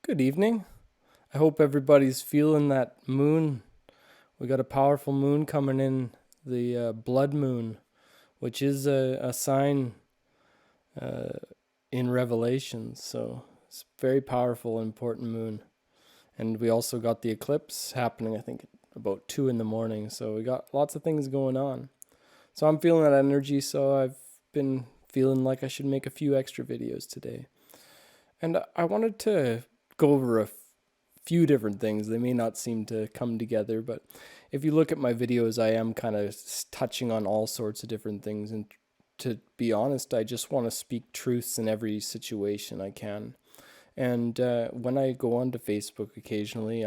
Good evening. I hope everybody's feeling that moon. We got a powerful moon coming in, the blood moon, which is a sign uh, in Revelations. So it's a very powerful, important moon. And we also got the eclipse happening, I think, about 2 in the morning. So we got lots of things going on. So I'm feeling that energy. So I've been feeling like I should make a few extra videos today. And I wanted to go over a few different things. They may not seem to come together, but if you look at my videos, I am kind of touching on all sorts of different things. And to be honest, I just want to speak truths in every situation I can. And when I go onto Facebook occasionally,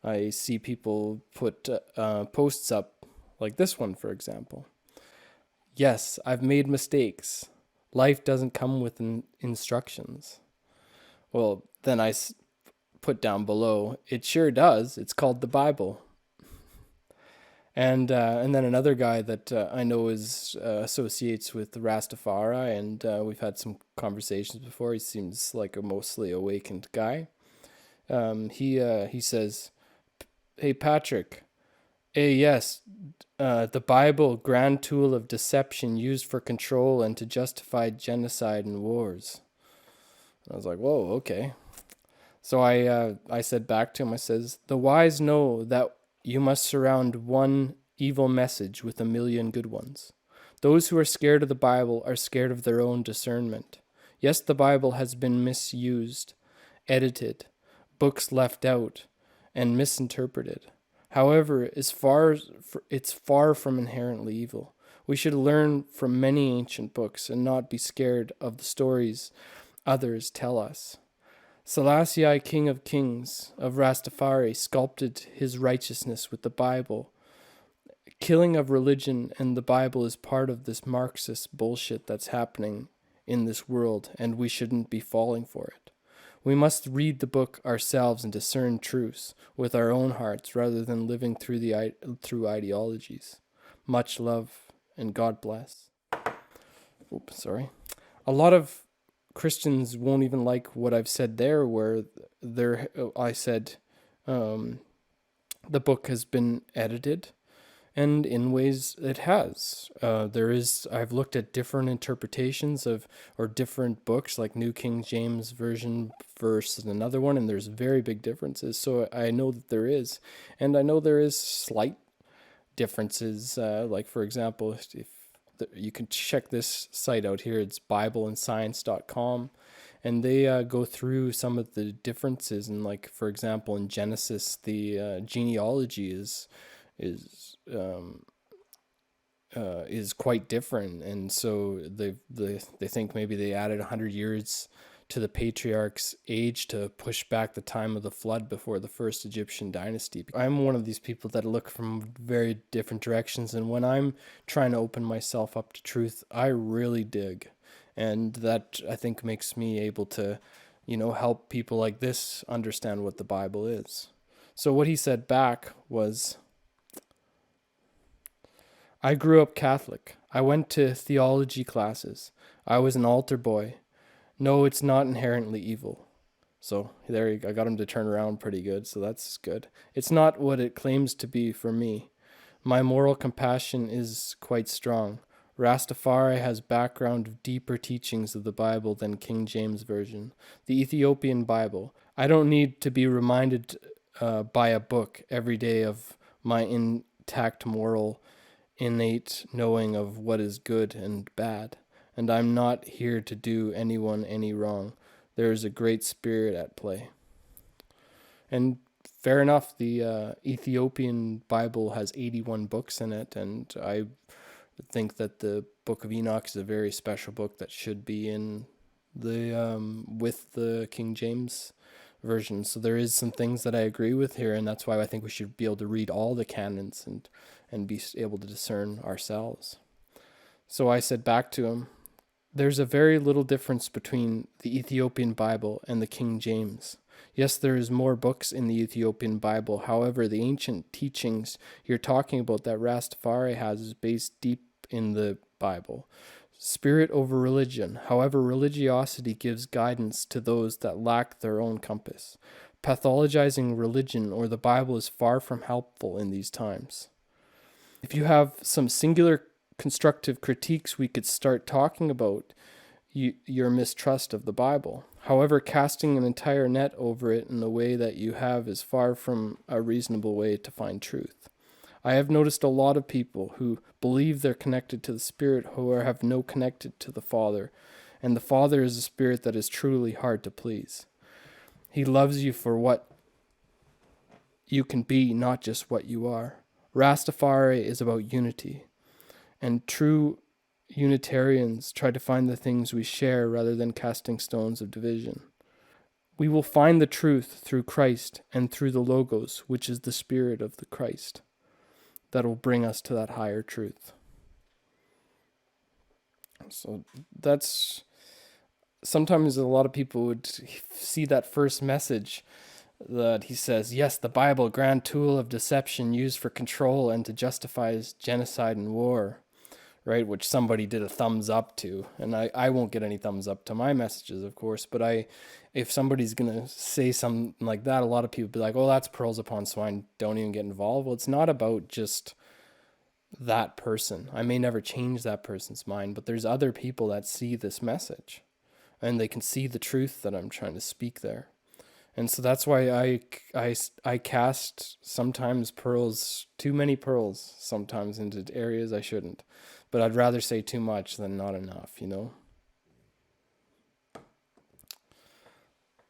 I see people put posts up like this one, for example. Yes, I've made mistakes. Life doesn't come with instructions. Well, then put down below, it sure does. It's called the Bible. And then another guy that I know is associates with Rastafari, and we've had some conversations before. He seems like a mostly awakened guy. He says, "Hey Patrick, yes, the Bible, grand tool of deception used for control and to justify genocide and wars." I was like, "Whoa, okay." So I said back to him, I says, "The wise know that you must surround one evil message with a million good ones. Those who are scared of the Bible are scared of their own discernment. Yes, the Bible has been misused, edited, books left out, and misinterpreted. However, it's far from inherently evil. We should learn from many ancient books and not be scared of the stories others tell us. Selassie, King of Kings of Rastafari, sculpted his righteousness with the Bible. Killing of religion and the Bible is part of this Marxist bullshit that's happening in this world, and we shouldn't be falling for it. We must read the book ourselves and discern truths with our own hearts rather than living through ideologies. Much love and God bless." Oops, sorry. A lot of Christians won't even like what I've said there, where I said um, the book has been edited, and in ways it has. I've looked at different interpretations of, or different books, like New King James Version versus another one, and there's very big differences. So I know that there is, and I know there is slight differences. Like, for example, if you can check this site out here, it's bibleandscience.com, and they go through some of the differences. And, like, for example, in Genesis, the genealogy is quite different, and so they think maybe they added 100 years to the patriarch's age to push back the time of the flood before the first Egyptian dynasty. I'm one of these people that look from very different directions, and when I'm trying to open myself up to truth, I really dig, and that, I think, makes me able to, help people like this understand what the Bible is. So what he said back was, "I grew up Catholic. I went to theology classes. I was an altar boy. No, it's not inherently evil." So there I got him to turn around pretty good, so that's good. "It's not what it claims to be for me. My moral compassion is quite strong. Rastafari has background of deeper teachings of the Bible than King James Version. The Ethiopian Bible. I don't need to be reminded by a book every day of my intact moral innate knowing of what is good and bad, and I'm not here to do anyone any wrong. There is a great spirit at play." And fair enough, the Ethiopian Bible has 81 books in it, and I think that the Book of Enoch is a very special book that should be in the with the King James version. So there is some things that I agree with here, and that's why I think we should be able to read all the canons and be able to discern ourselves. So I said back to him, "There's a very little difference between the Ethiopian Bible and the King James. Yes, there is more books in the Ethiopian Bible. However, the ancient teachings you're talking about that Rastafari has is based deep in the Bible. Spirit over religion. However, religiosity gives guidance to those that lack their own compass. Pathologizing religion or the Bible is far from helpful in these times. If you have some singular constructive critiques, we could start talking about your mistrust of the Bible. However, casting an entire net over it in the way that you have is far from a reasonable way to find truth. I have noticed a lot of people who believe they're connected to the Spirit who have no connected to the Father, and the Father is a spirit that is truly hard to please. He loves you for what you can be, not just what you are. Rastafari is about unity, and true Unitarians try to find the things we share rather than casting stones of division. We will find the truth through Christ and through the Logos, which is the Spirit of the Christ, that will bring us to that higher truth. So that's, sometimes a lot of people would see that first message that he says, yes, the Bible, grand tool of deception used for control and to justify genocide and war, right? Which somebody did a thumbs up to. And I won't get any thumbs up to my messages, of course, but if somebody's going to say something like that, a lot of people be like, oh, that's pearls upon swine, don't even get involved. Well, it's not about just that person. I may never change that person's mind, but there's other people that see this message and they can see the truth that I'm trying to speak there. And so that's why I cast sometimes pearls, too many pearls sometimes into areas I shouldn't. But I'd rather say too much than not enough, you know?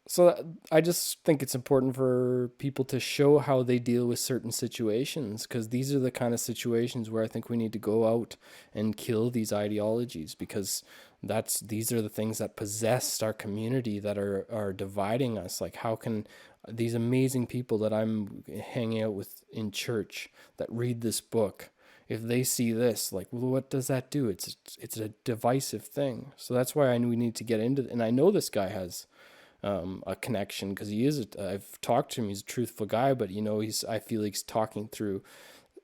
So I just think it's important for people to show how they deal with certain situations, because these are the kind of situations where I think we need to go out and kill these ideologies, because these are the things that possess our community, that are dividing us. Like, how can these amazing people that I'm hanging out with in church that read this book, if they see this, like, well, what does that do? It's a divisive thing. So that's why we need to get into it. And I know this guy has a connection, because I've talked to him, he's a truthful guy, but I feel like he's talking through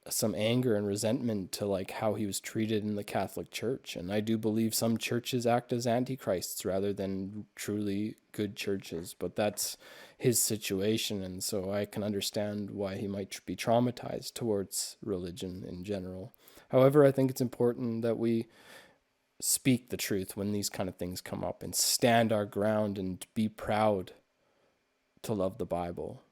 some anger and resentment to like how he was treated in the Catholic Church. And I do believe some churches act as antichrists rather than truly good churches, but that's his situation. And so I can understand why he might be traumatized towards religion in general. However, I think it's important that we speak the truth when these kind of things come up and stand our ground and be proud to love the Bible,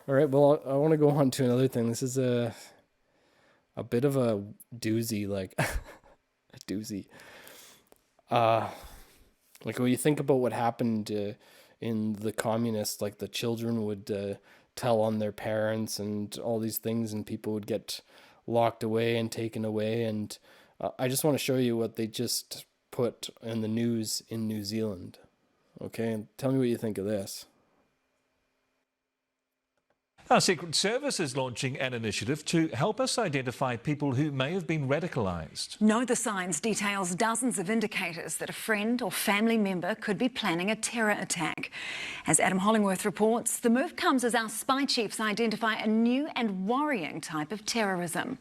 All right, well, I want to go on to another thing. This is a bit of a doozy, like a doozy. Like when you think about what happened in the communists, like the children would tell on their parents and all these things, and people would get locked away and taken away. And I just want to show you what they just put in the news in New Zealand. Okay, tell me what you think of this. Our Secret Service is launching an initiative to help us identify people who may have been radicalised. Know the Signs details dozens of indicators that a friend or family member could be planning a terror attack. As Adam Hollingworth reports, the move comes as our spy chiefs identify a new and worrying type of terrorism.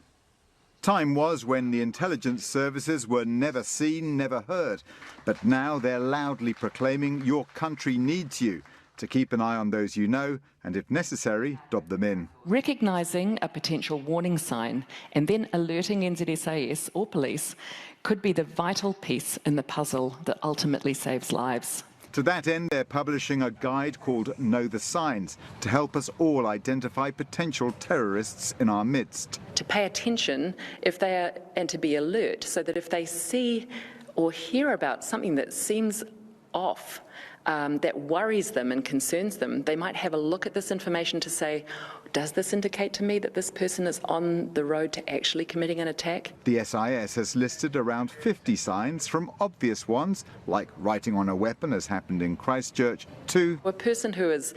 Time was when the intelligence services were never seen, never heard. But now they're loudly proclaiming your country needs you, to keep an eye on those you know, and if necessary, dob them in. Recognising a potential warning sign and then alerting NZSAS or police could be the vital piece in the puzzle that ultimately saves lives. To that end, they're publishing a guide called Know the Signs to help us all identify potential terrorists in our midst. To pay attention and to be alert, so that if they see or hear about something that seems off, that worries them and concerns them, they might have a look at this information to say, does this indicate to me that this person is on the road to actually committing an attack? The SIS has listed around 50 signs, from obvious ones, like writing on a weapon, as happened in Christchurch, to a person who is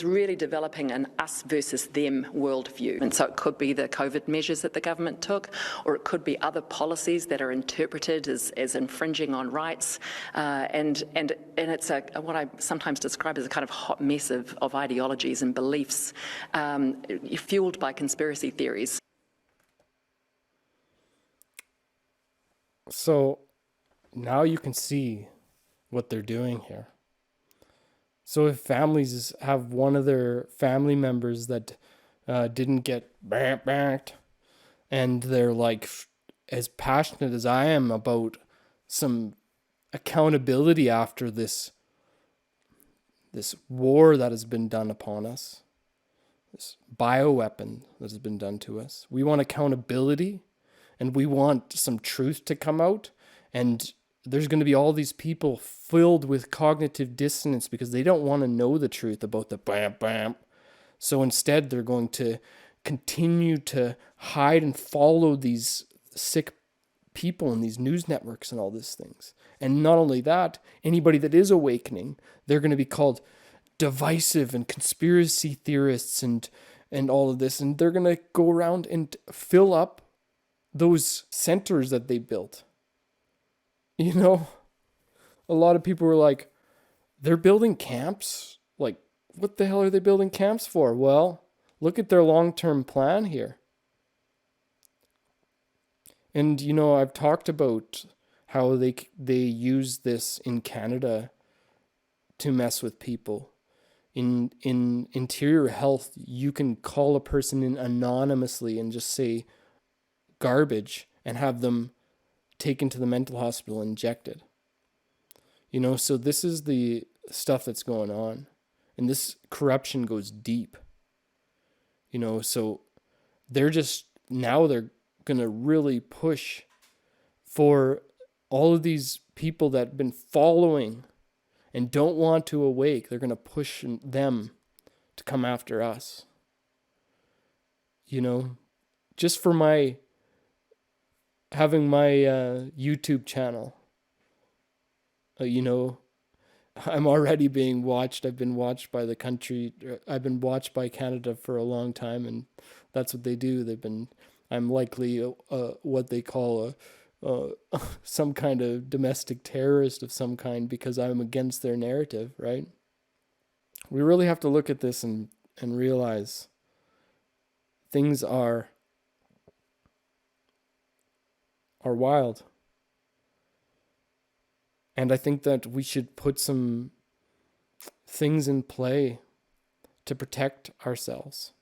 really developing an us versus them worldview. And so it could be the COVID measures that the government took, or it could be other policies that are interpreted as infringing on rights. And it's what I sometimes describe as a kind of hot mess of ideologies and beliefs, fueled by conspiracy theories. So now you can see what they're doing here. So if families have one of their family members that didn't get banked, and they're like as passionate as I am about some accountability after this war that has been done upon us, this bioweapon that has been done to us. We want accountability, and we want some truth to come out, and there's going to be all these people filled with cognitive dissonance because they don't want to know the truth about the bam bam. So instead, they're going to continue to hide and follow these sick people and these news networks and all these things. And not only that, anybody that is awakening, they're going to be called divisive and conspiracy theorists and all of this. And they're going to go around and fill up those centers that they built. You know, a lot of people were like, they're building camps? Like, what the hell are they building camps for? Well, look at their long-term plan here. And, you know, I've talked about how they use this in Canada to mess with people. In Interior Health, you can call a person in anonymously and just say garbage and have them taken to the mental hospital, injected. You know, so this is the stuff that's going on. And this corruption goes deep. You know, so they're going to really push for all of these people that have been following and don't want to awake. They're going to push them to come after us. You know, just for having my YouTube channel, you know, I'm already being watched. I've been watched by the country. I've been watched by Canada for a long time, and that's what they do. I'm likely what they call some kind of domestic terrorist of some kind because I'm against their narrative, right? We really have to look at this and realize things are wild. And I think that we should put some things in play to protect ourselves.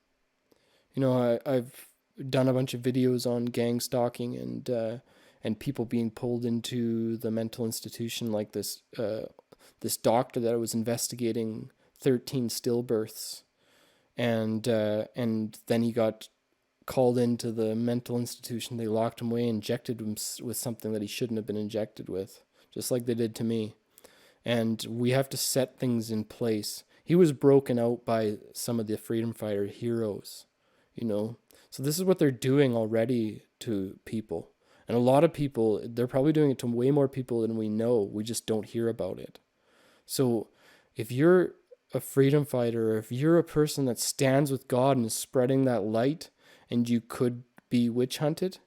You know, I've done a bunch of videos on gang stalking and people being pulled into the mental institution, like this doctor that was investigating 13 stillbirths, and then he got called into the mental institution. They locked him away, injected him with something that he shouldn't have been injected with, just like they did to me. And we have to set things in place. He was broken out by some of the freedom fighter heroes, you know. So this is what they're doing already to people. And a lot of people, they're probably doing it to way more people than we know. We just don't hear about it. So if you're a freedom fighter, or if you're a person that stands with God and is spreading that light, and you could be witch hunted,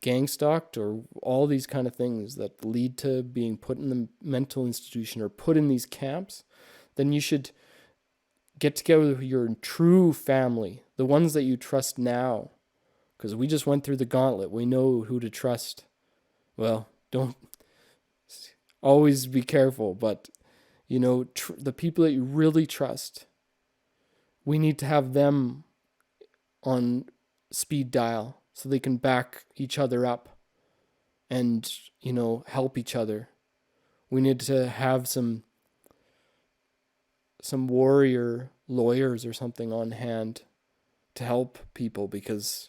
gang stalked, or all these kind of things that lead to being put in the mental institution or put in these camps, then you should get together with your true family, the ones that you trust now. Because we just went through the gauntlet. We know who to trust. Well, don't always be careful, but you know, the people that you really trust, we need to have them on speed dial so they can back each other up and, you know, help each other. We need to have some warrior lawyers or something on hand to help people because,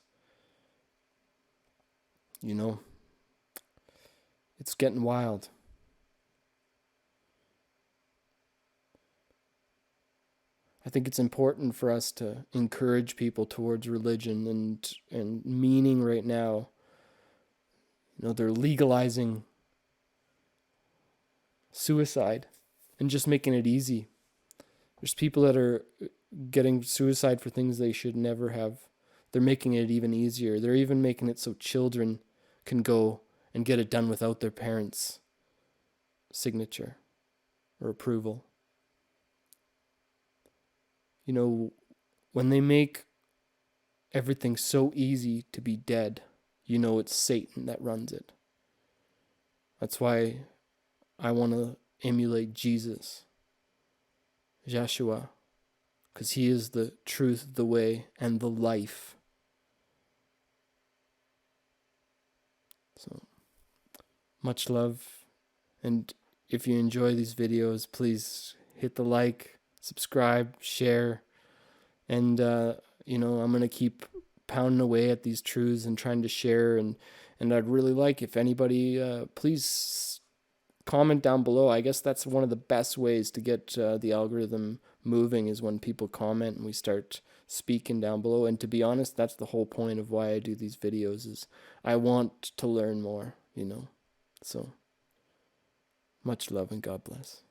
you know, it's getting wild. I think it's important for us to encourage people towards religion and meaning right now. You know, they're legalizing suicide and just making it easy. There's people that are getting suicide for things they should never have. They're making it even easier. They're even making it so children can go and get it done without their parents' signature or approval. You know, when they make everything so easy to be dead, you know it's Satan that runs it. That's why I want to emulate Jesus, Yeshua, because he is the truth, the way, and the life. So, much love. And if you enjoy these videos, please hit the like, subscribe, share. And, I'm going to keep pounding away at these truths and trying to share. And I'd really like if anybody, please comment down below. I guess that's one of the best ways to get the algorithm moving, is when people comment and we start speaking down below. And to be honest, that's the whole point of why I do these videos, is I want to learn more, So much love and God bless.